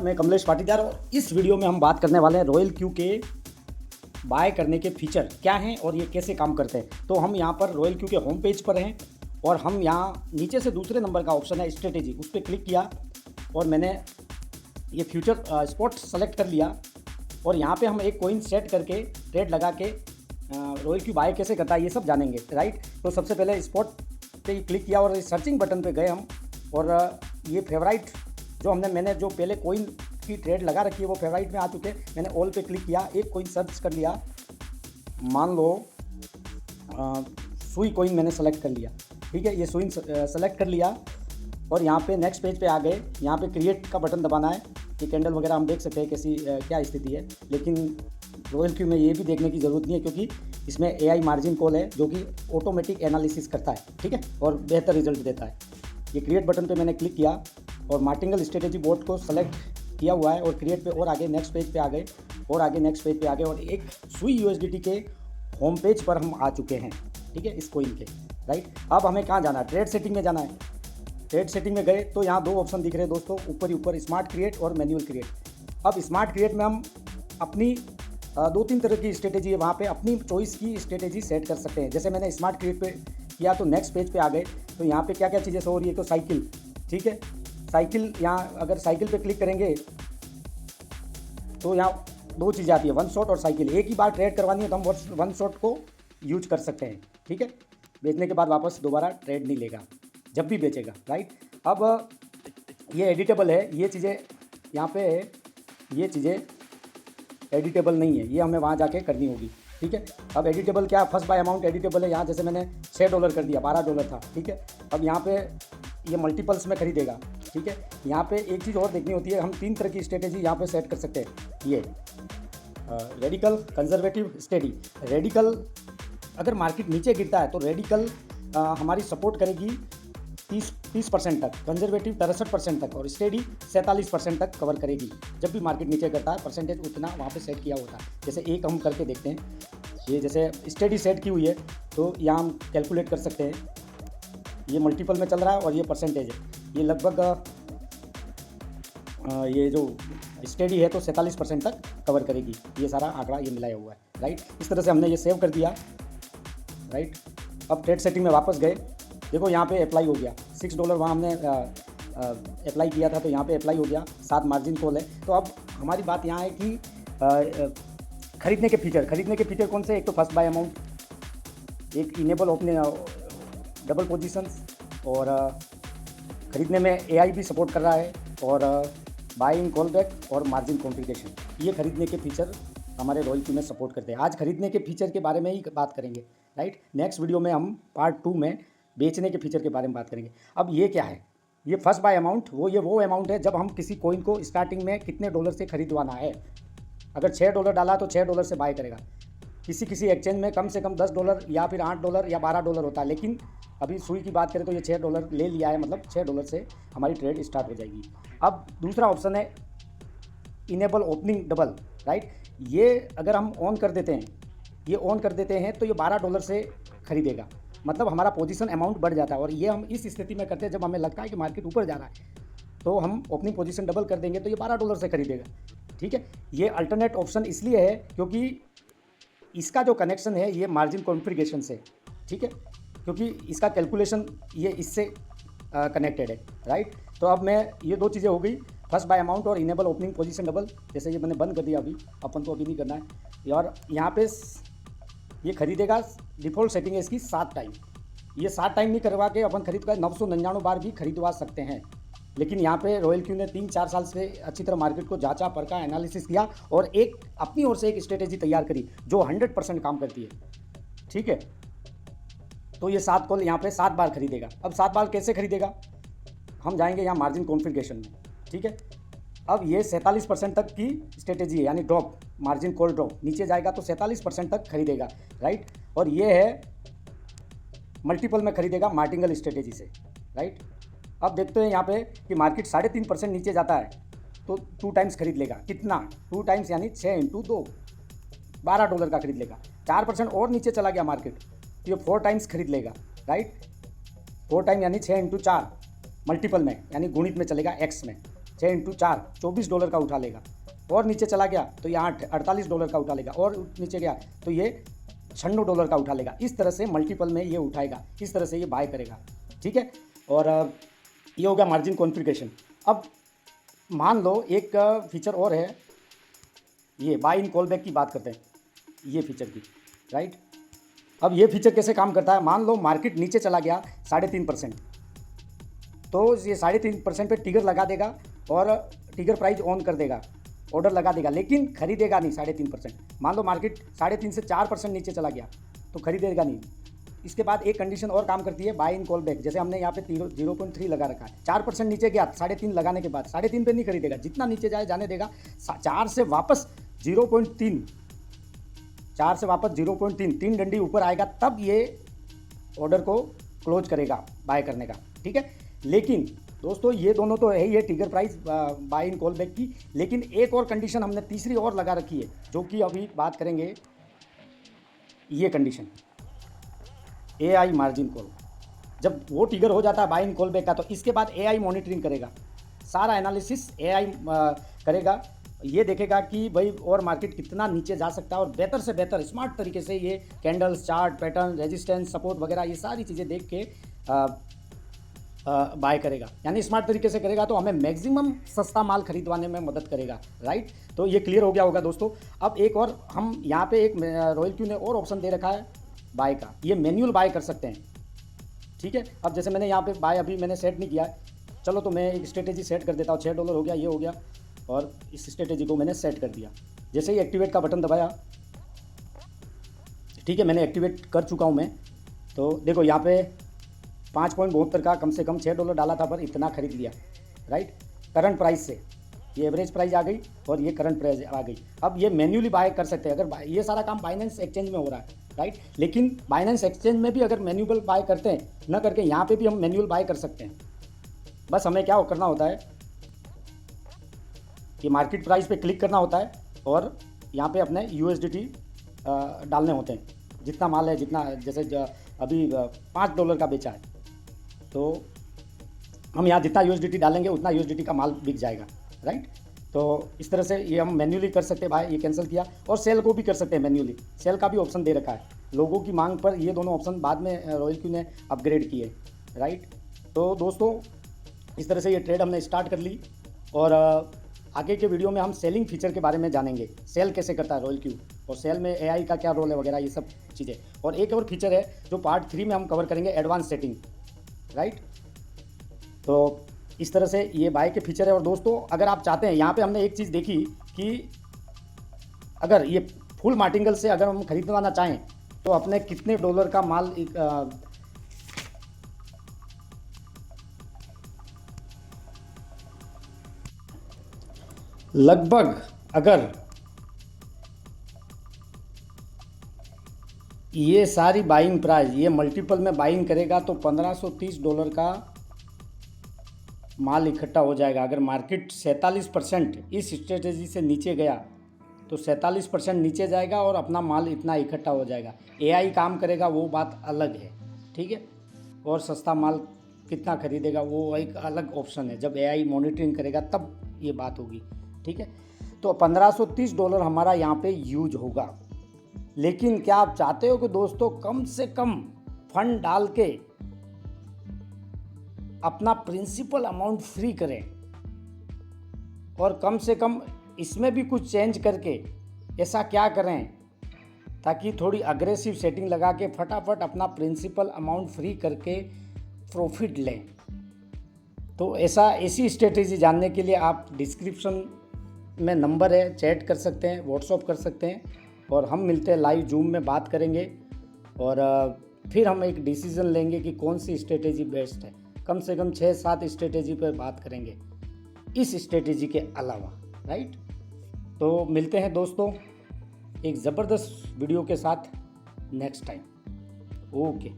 मैं कमलेश पाटीदार और इस वीडियो में हम बात करने वाले हैं रॉयल क्यू के बाय करने के फीचर क्या हैं और ये कैसे काम करते हैं। तो हम यहाँ पर रॉयल क्यू के होम पेज पर हैं और हम यहाँ नीचे से दूसरे नंबर का ऑप्शन है स्ट्रेटेजी, उस पर क्लिक किया और मैंने ये फ्यूचर स्पॉट सेलेक्ट कर लिया और यहाँ पे हम एक कॉइन सेट करके ट्रेड लगा के रॉयल क्यू बाय कैसे करता है ये सब जानेंगे, राइट। तो सबसे पहले स्पॉट पे क्लिक किया और सर्चिंग बटन पे गए हम और ये फेवराइट जो मैंने जो पहले कॉइन की ट्रेड लगा रखी है वो फेवराइट में आ चुके हैं। मैंने ऑल पे क्लिक किया, एक कॉइन सर्च कर लिया, मान लो सुई कॉइन मैंने सेलेक्ट कर लिया, ठीक है। ये सुई सेलेक्ट कर लिया और यहाँ पे नेक्स्ट पेज पे आ गए। यहाँ पे क्रिएट का बटन दबाना है। ये कैंडल वगैरह हम देख सकते हैं कैसी क्या स्थिति है, लेकिन रॉयल क्यू में ये भी देखने की ज़रूरत नहीं है क्योंकि इसमें एआई मार्जिन कॉल है जो कि ऑटोमेटिक एनालिसिस करता है, ठीक है, और बेहतर रिजल्ट देता है। ये क्रिएट बटन पे मैंने क्लिक किया और मार्टिंगल स्ट्रेटेजी बोर्ड को सेलेक्ट किया हुआ है और क्रिएट पे और आगे नेक्स्ट पेज पे आ गए और आगे नेक्स्ट पेज पे आ गए और एक सुई यूएसडीटी के होम पेज पर हम आ चुके हैं, ठीक है, इस कॉइन के, राइट। अब हमें कहाँ जाना है? ट्रेड सेटिंग में जाना है। ट्रेड सेटिंग में गए तो यहाँ दो ऑप्शन दिख रहे हैं दोस्तों, ऊपर ही ऊपर, स्मार्ट क्रिएट और मैनुअल क्रिएट। अब स्मार्ट क्रिएट में हम अपनी दो तीन तरह की स्ट्रेटेजी है, वहाँ पे अपनी चॉइस की स्ट्रेटेजी सेट कर सकते हैं। जैसे मैंने स्मार्ट क्रिएट पे किया तो नेक्स्ट पेज पे आ गए तो यहाँ पे क्या क्या चीज़ें शो हो रही है, तो साइकिल, ठीक है, साइकिल। यहाँ अगर साइकिल पे क्लिक करेंगे तो यहाँ दो चीज़ें आती है, वन शॉट और साइकिल। एक ही बार ट्रेड करवानी है तो हम वन शॉट को यूज कर सकते हैं, ठीक है। बेचने के बाद वापस दोबारा ट्रेड नहीं लेगा जब भी बेचेगा, राइट। अब ये एडिटेबल है, ये चीज़ें यहाँ पे ये चीज़ें एडिटेबल नहीं है, ये हमें वहाँ जाके करनी होगी, ठीक है। अब एडिटेबल क्या, फर्स्ट बाय अमाउंट एडिटेबल है। यहाँ जैसे मैंने $6 कर दिया, $12 था, ठीक है। अब यहाँ पे ये मल्टीपल्स में खरीदेगा, ठीक है। यहाँ पे एक चीज़ और देखनी होती है, हम तीन तरह की स्ट्रेटेजी यहाँ पे सेट कर सकते हैं। ये रेडिकल, कंजर्वेटिव, स्टेडी। रेडिकल अगर मार्केट नीचे गिरता है तो रेडिकल हमारी सपोर्ट करेगी 30% तक, कंजर्वेटिव 63% तक और स्टेडी 47% तक कवर करेगी। जब भी मार्केट नीचे करता है परसेंटेज उतना वहाँ पे सेट किया होता है। जैसे एक हम करके देखते हैं, ये जैसे स्टेडी सेट की हुई है तो यहाँ हम कैलकुलेट कर सकते हैं। ये मल्टीपल में चल रहा है और ये परसेंटेज है, ये लगभग ये जो स्टेडी है तो 47% तक कवर करेगी। ये सारा आंकड़ा ये मिलाया हुआ है, राइट। इस तरह से हमने ये सेव कर दिया, राइट। अब ट्रेड सेटिंग में वापस गए, देखो यहाँ पे अप्लाई हो गया $6 वहाँ हमने अप्लाई किया था तो यहाँ पे अप्लाई हो गया, 7 मार्जिन कॉल है। तो अब हमारी बात यहाँ है कि खरीदने के फीचर कौन से? एक तो फर्स्ट बाय अमाउंट, एक इनेबल ओपन डबल पोजीशंस और खरीदने में एआई भी सपोर्ट कर रहा है और बाइंग कॉल बैक और मार्जिन कॉन्फ़िगरेशन। ये खरीदने के फीचर हमारे रॉयल क्यू में सपोर्ट करते हैं। आज खरीदने के फीचर के बारे में ही बात करेंगे, राइट। नेक्स्ट वीडियो में हम पार्ट 2 में बेचने के फीचर के बारे में बात करेंगे। अब ये क्या है? ये फर्स्ट बाय अमाउंट वो अमाउंट है जब हम किसी कॉइन को स्टार्टिंग में कितने डॉलर से खरीदवाना है। अगर $6 डाला तो $6 से बाय करेगा। किसी एक्सचेंज में कम से कम $10 या फिर $8 या $12 होता है, लेकिन अभी सुई की बात करें तो ये $6 ले लिया है, मतलब $6 से हमारी ट्रेड स्टार्ट हो जाएगी। अब दूसरा ऑप्शन है इनेबल ओपनिंग डबल, राइट। ये अगर हम ऑन कर देते हैं, तो ये $12 से खरीदेगा, मतलब हमारा पोजीशन अमाउंट बढ़ जाता है। और ये हम इस स्थिति में करते हैं जब हमें लगता है कि मार्केट ऊपर जा रहा है तो हम ओपनिंग पोजीशन डबल कर देंगे तो ये $12 से खरीदेगा, ठीक है। ये अल्टरनेट ऑप्शन इसलिए है क्योंकि इसका जो कनेक्शन है ये मार्जिन कॉन्फ़िगरेशन से, ठीक है, क्योंकि इसका कैलकुलेशन ये इससे कनेक्टेड है, राइट। तो अब मैं ये दो चीज़ें हो गई, फर्स्ट बाय अमाउंट और इनेबल ओपनिंग पोजीशन डबल। जैसे ये मैंने बंद कर दिया, अभी अपन को अभी नहीं करना है। और यहाँ पे ये खरीदेगा, डिफ़ॉल्ट सेटिंग है इसकी 7 टाइम। ये 7 टाइम नहीं करवा के अपन खरीद कर 999 बार भी खरीदवा सकते हैं, लेकिन यहाँ पे रॉयल क्यू ने 3-4 साल से अच्छी तरह मार्केट को जांचा परखा, एनालिसिस किया और एक अपनी ओर से एक स्ट्रेटेजी तैयार करी जो 100% काम करती है, ठीक है। तो ये 7 कॉल यहाँ पे 7 बार खरीदेगा। अब 7 बार कैसे खरीदेगा? हम जाएंगे यहाँ मार्जिन कॉन्फ़िगरेशन में, ठीक है। अब ये 47% तक की स्ट्रेटेजी है, यानी ड्रॉप, मार्जिन कॉल ड्रॉप, नीचे जाएगा तो 47% तक खरीदेगा, राइट। और ये है मल्टीपल में खरीदेगा मार्टिंगल स्ट्रेटेजी से, राइट। अब देखते हैं यहाँ पे कि मार्केट 3.5% नीचे जाता है तो 2 टाइम्स खरीद लेगा। कितना? 2 टाइम्स यानी 6 × 2 $12 का खरीद लेगा। 4% और नीचे चला गया मार्केट तो ये 4 टाइम्स खरीद लेगा, राइट। 4 टाइम यानी 6 × 4 मल्टीपल में, यानी गुणित में चलेगा, एक्स में, 6 इंटू 4 $24 का उठा लेगा, और नीचे चला गया तो यहाँ $48 का उठा लेगा, और नीचे गया तो ये $96 का उठा लेगा। इस तरह से मल्टीपल में ये उठाएगा, इस तरह से ये बाय करेगा, ठीक है। और ये हो गया मार्जिन कॉन्फ़िगरेशन। अब मान लो एक फीचर और है, ये बाय इन कॉल बैक की बात करते हैं, ये फीचर की, राइट। अब ये फीचर कैसे काम करता है, मान लो मार्केट नीचे चला गया 3.5%, तो ये 3.5% पे ट्रिगर लगा देगा और ट्रिगर प्राइस ऑन कर देगा, ऑर्डर लगा देगा, लेकिन खरीदेगा नहीं 3.5%। मान लो मार्केट 3.5 से 4% नीचे चला गया तो खरीदेगा नहीं। इसके बाद एक कंडीशन और काम करती है, बाय इन कॉल बैक। जैसे हमने यहाँ पे 0.3 लगा रखा है, 4% नीचे गया 3.5 लगाने के बाद 3.5 पे नहीं खरीदेगा, जितना नीचे जाए जाने देगा। 4 से वापस 0.3, 4 से वापस 0.3, 3 डंडी ऊपर आएगा तब ये ऑर्डर को क्लोज करेगा बाय करने का, ठीक है। लेकिन दोस्तों ये दोनों तो है ही है trigger price by in call back की, लेकिन एक और कंडीशन हमने तीसरी और लगा रखी है, जो कि अभी बात करेंगे। ये कंडीशन AI मार्जिन कॉल, जब वो ट्रिगर हो जाता है बाय इन कॉल बैक का, तो इसके बाद AI मॉनिटरिंग करेगा, सारा एनालिसिस AI करेगा। ये देखेगा कि भाई और मार्केट कितना नीचे जा सकता है, और बेहतर से बेहतर स्मार्ट तरीके से ये candles, chart, pattern, resistance, support वगैरह ये सारी चीज़ें देख के बाय करेगा। यानी स्मार्ट तरीके से करेगा तो हमें मैक्सिमम सस्ता माल खरीदवाने में मदद करेगा, राइट। तो ये क्लियर हो गया होगा दोस्तों। अब एक और हम यहाँ पे एक रॉयल क्यू ने और ऑप्शन दे रखा है बाय का, ये मैन्युअल बाय कर सकते हैं, ठीक है। अब जैसे मैंने यहाँ पे बाय अभी मैंने सेट नहीं किया, चलो तो मैं एक स्ट्रेटेजी सेट कर देता हूँ। $6 हो गया, ये हो गया, और इस स्ट्रेटेजी को मैंने सेट कर दिया। जैसे ही एक्टिवेट का बटन दबाया, ठीक है, मैंने एक्टिवेट कर चुका हूँ मैं। तो देखो यहाँ पे 5.72 का कम से कम $6 डाला था, पर इतना खरीद लिया, राइट। करंट प्राइस से ये एवरेज प्राइस आ गई और ये करंट प्राइस आ गई। अब ये मैन्युअली बाय कर सकते हैं, अगर ये सारा काम बाइनेंस एक्सचेंज में हो रहा है, राइट। लेकिन बाइनेंस एक्सचेंज में भी अगर मैन्युअल बाय करते हैं, ना करके यहाँ पे भी हम मैन्युअल बाय कर सकते हैं। बस हमें क्या करना होता है कि मार्केट प्राइस पे क्लिक करना होता है, और यहाँ पे अपने USDT डालने होते हैं, जितना माल है, जितना जैसे अभी $5 का बेचा है, तो हम यहाँ जितना USDT डालेंगे उतना USDT का माल बिक जाएगा, राइट। तो इस तरह से ये हम मैन्युअली कर सकते हैं भाई। ये कैंसिल किया, और सेल को भी कर सकते हैं मैन्युअली, सेल का भी ऑप्शन दे रखा है। लोगों की मांग पर ये दोनों ऑप्शन बाद में रॉयल क्यू ने अपग्रेड किए, राइट। तो दोस्तों इस तरह से ये ट्रेड हमने स्टार्ट कर ली, और आगे के वीडियो में हम सेलिंग फीचर के बारे में जानेंगे, सेल कैसे करता है रॉयल क्यू, और सेल में AI का क्या रोल है वगैरह, ये सब चीज़ें। और एक और फीचर है जो पार्ट 3 में हम कवर करेंगे, एडवांस सेटिंग, राइट। तो इस तरह से ये बाय के फीचर है। और दोस्तों अगर आप चाहते हैं, यहाँ पे हमने एक चीज़ देखी कि अगर ये फुल मार्टिंगल से अगर हम खरीदवाना चाहें तो अपने कितने $, का माल लगभग, अगर ये सारी बाइंग प्राइस ये मल्टीपल में बाइंग करेगा तो $1530 का माल इकट्ठा हो जाएगा। अगर मार्केट 47% इस स्ट्रेटेजी से नीचे गया तो 47% नीचे जाएगा और अपना माल इतना इकट्ठा हो जाएगा। AI काम करेगा वो बात अलग है, ठीक है। और सस्ता माल कितना खरीदेगा वो एक अलग ऑप्शन है, जब AI मॉनिटरिंग करेगा तब ये बात होगी, ठीक है। तो $1530 हमारा यहाँ पे यूज होगा। लेकिन क्या आप चाहते हो कि दोस्तों कम से कम फंड डाल के अपना प्रिंसिपल अमाउंट फ्री करें, और कम से कम इसमें भी कुछ चेंज करके ऐसा क्या करें ताकि थोड़ी अग्रेसिव सेटिंग लगा के फटाफट अपना प्रिंसिपल अमाउंट फ्री करके प्रॉफिट लें। तो ऐसी स्ट्रेटेजी जानने के लिए आप डिस्क्रिप्शन में नंबर है, चैट कर सकते हैं, व्हाट्सअप कर सकते हैं, और हम मिलते हैं लाइव जूम में बात करेंगे, और फिर हम एक डिसीज़न लेंगे कि कौन सी स्ट्रेटेजी बेस्ट है। कम से कम 6-7 स्ट्रेटेजी पर बात करेंगे इस स्ट्रेटेजी के अलावा, राइट। तो मिलते हैं दोस्तों एक ज़बरदस्त वीडियो के साथ नेक्स्ट टाइम। ओके।